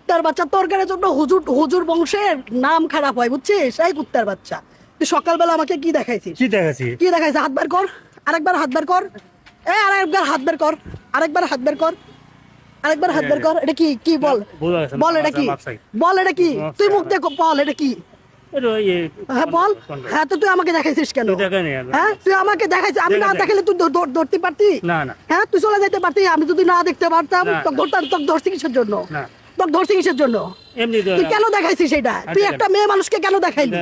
কুত্তার বাচ্চা তরকারির জন্য হুজুর হুজুর বংশের নাম খারাপ হয় বুঝছিস? এই কুত্তার বাচ্চা তুই সকালবেলা আমাকে কি দেখাইছিস? কি দেখাচ্ছি? কি দেখাইছিস? হাত বের কর, আরেকবার হাত বের কর, আরেকবার হাত বের কর, আরেকবার হাত বের কর, আরেকবার হাত বের কর। এটা কি? কি বল, বল এটা কি? বল এটা কি? তুই মুখ দেখো, বল এটা কি? হ্যাঁ বল। হ্যাঁ তো তুই আমাকে দেখাইছিস কেন? হ্যাঁ তুই আমাকে দেখাইছিস, আমি না দেখালে তুই ধরতে পারতি? হ্যাঁ তুই চলে যেতে পারতি, আমি যদি না দেখতে পারতাম তোকে ধরছি কিসের জন্য? তোকে ধরছি কিসের জন্য? তুই কেন দেখাইছিস এটা? তুই একটা মেয়ে মানুষকে কেন দেখাইলি?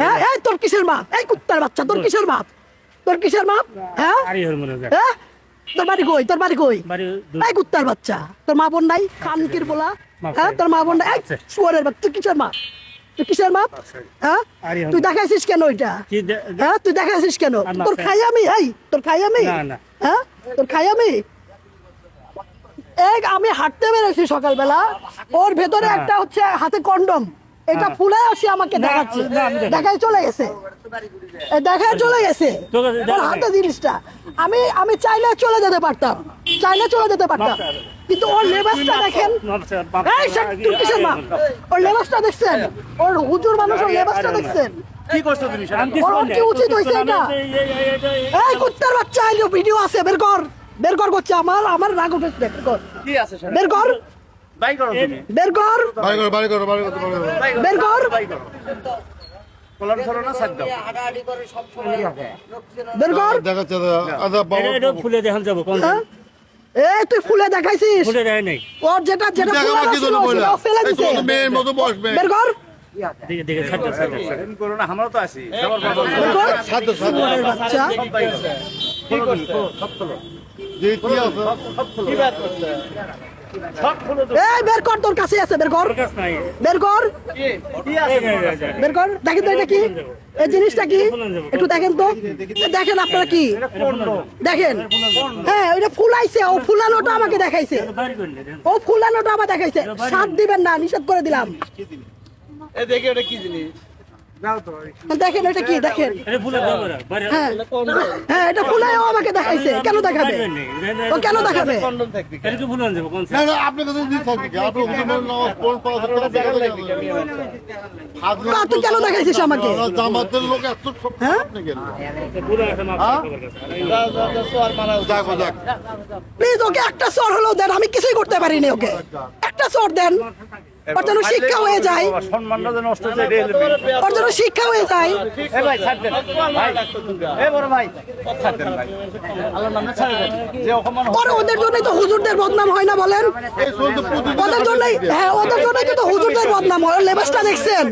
হ্যাঁ এই তোর কিসের মাপ? এই কুত্তার বাচ্চা তোর কিসের মাপ? তোর কিসের মাপ? হ্যাঁ হ্যাঁ তোর বাড়ি কই? তোর বাড়ি কই? এই কুত্তার বাচ্চা তোর মা বোন নাই? খানকির বলা। হ্যাঁ তোর মা বোন নাই? শুয়োরের বাচ্চা তুই কিসের মাপ? তুই কিসের মাপ? হ্যাঁ তুই দেখাইছিস কেন এটা? হ্যাঁ তুই দেখাইছিস কেন? তোর খাই আমি? এই তোর খাই আমি? হ্যাঁ তোর খাই আমি? এক আমি হাঁটতে বেরোছি সকালবেলা, ওর ভেতরে একটা হচ্ছে হাতে কন্ডম, এটা ফুলে আসি আমাকে দেখাচ্ছে, দেখাই চলে গেছে, দেখায় চলে গেছে ওর হাতে জিনিসটা। আমি আমি চাইলে চলে যেতে পারতাম, চাইলে চলে যেতে পারতাম, কিন্তু ওর লেবাসটা দেখেন। এই তুই কিসের মা? ওর লেবাসটা দেখছেন? ওর হুজুর মানুষ, ওর লেবাসটা দেখছেন? কি করছো তুমি? ওর কি উচিত হয়েছে এটা? এই কুত্তার বাচ্চা, ভিডিও আছে, বের কর, বের কর করছে আমার রাগ উঠেছে, বের কর, কি আছে বের কর, বাই করো তুমি, বের কর, বাড়ি করো বের কর, কলার ধরো না সাইড দাও, বের কর। দেখাচ্ছে আদা বাবা এটা ফুলে দেখান যাব কোন? এই তুই ফুলে দেখাইছিস? ফুলে দেখাই নাই। ওর যেটা যেটা ফুলে কি ছিল জন্য বললা? সেটা ফেলে দিছে। এই তো মেয়ের মতো বসবে। বের কর, দেখে দেখে ছাড় এরকম করো না, আমারও তো আছে যাবার বাবা। বের কর। সাথে সাথে শুয়োরের বাচ্চা। কি করছো? সব খোলো, যে কি আছে সব খোলো, কি বাদ করছো? সব খোলো তো। এই বের কর, তোর কাছে আছে, বের কর, কাজ নাই। বের কর, কি আছে? বের কর। দেখেন তো এটা কি? এই জিনিসটা কি? একটু দেখেন তো, দেখেন আপনারা কি দেখেন? হ্যাঁ ওইটা ফুলাইছে, ও ফুলানোটা আমাকে দেখাইছে, বাড়ি করলে ও ফুলানোটা আমার দেখাইছে। সাথ দিবেন না, নিষেধ করে দিলাম। এই দেখি ওটা কি জিনিস? দাও তো। দেখেন এটা কি? দেখেন, এটা ফুলে দাও না বাইরে। হ্যাঁ হ্যাঁ এটা ফুলাইও আমাকে দেখাইছে। কেন দেখাবে? ও কেন দেখাবে? কন্ডম থাকবে। এটা কি ফুলে যাব কোন? না না আপনি কথা দিতে থাকবে কি আপনি ওখানে নামাজ পড়ন পড়া ওটা দেখার লাগবে কি আমি আমার? কা তুই কেন দেখাইছিস আমাকে? জামাতের লোক এত সব হ্যাঁ? আপনি গেল পুরো একটা মাপ দাও আর মারা দেখো দেখ প্লিজ ওকে একটা সর হলেও দেন, আমি কিছুই করতে পারিনি। ওকে একটা সর দেন, ওর যেন শিক্ষা হয়ে যায়, সম্মানটা যেন নষ্ট হয়ে যায়। ওর যেন শিক্ষা হয়ে যায়। এ ভাই ছাড় দেন ভাই, এ বড় ভাই ছাড় দেন ভাই, আল্লাহর নামে ছাড় দেন। যে অপমান ওর ওদের জন্যই তো হুজুরদের বদনাম হয় না বলেন? এই চলতে প্রতিদিন ওদের জন্যই, হ্যাঁ ওদের জন্যই তো হুজুরদের বদনাম হয়। ওর লেবাসটা দেখছেন?